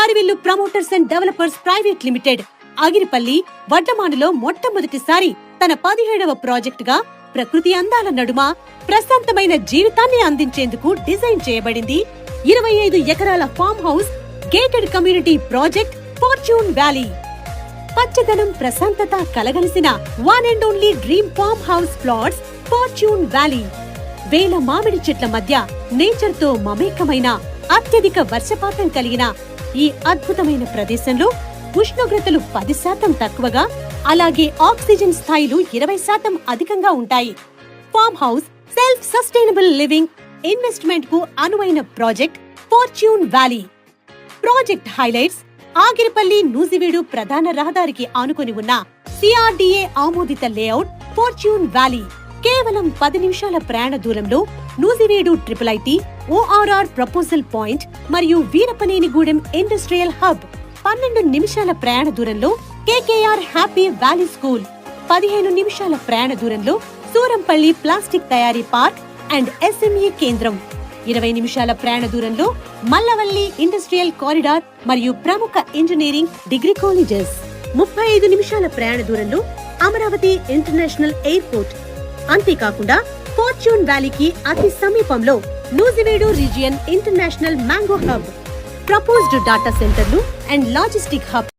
Harivillu promoters and developers private limited Agiripalli వడ్లమానులో మొట్టమొదటిసారి తన 17వ ప్రాజెక్టుగా ప్రకృతి అందాల నడుమ ప్రశాంతమైన జీవితాన్ని అందించేందుకు డిజైన్ చేయబడింది 25 ఎకరాల farm house gated community project Fortune Valley. పచ్చదనం ప్రశాంతత కలగలిసిన one and only dream farm house plots Fortune Valley. వేల మామిడి చెట్ల మధ్య నేచర్ తో మమేకమైన అత్యధిక వర్షపాతం కలిగిన ఈ అద్భుతమైన ప్రదేశంలో ఉష్ణోగ్రతలు 10% తక్కువగా, అలాగే ఆక్సిజన్ స్థాయిలు 20% అధికంగా ఉంటాయి. Farm house self sustainable living investment కు అనువైన project Fortune valley. Project highlights: Agiripalli Nuzvid ప్రధాన రహదారికి ఆనుకొని ఉన్న సిఆర్డీఏ ఆమోదిత లేఅవుట్ ఫార్చ్యూన్ వ్యాలీ. కేవలం 10 నిమిషాల ప్రయాణ దూరంలో Nuzvid IIIT, ORR proposal point మరియు వీరపనేనిగూడెం ఇండస్ట్రియల్ హబ్. 12 నిమిషాల ప్రయాణ దూరంలో KKR హ్యాపీ వ్యాలీ స్కూల్. 15 నిమిషాల ప్రయాణ దూరంలో సూరంపల్లి ప్లాస్టిక్ తయారీ పార్క్ అండ్ SME కేంద్రం. 20 నిమిషాల ప్రయాణ దూరంలో మల్లవల్లి ఇండస్ట్రియల్ కారిడార్ మరియు ప్రముఖ ఇంజనీరింగ్ డిగ్రీ కాలేజెస్. 35 నిమిషాల ప్రయాణ దూరంలో అమరావతి ఇంటర్నేషనల్ ఎయిర్పోర్ట్. అంతేకాకుండా ఫార్చ్యూన్ వ్యాలీకి అతి సమీపంలో Nuzvid region international mango hub, proposed data సెంటర్లు అండ్ లాజిస్టిక్ హబ్.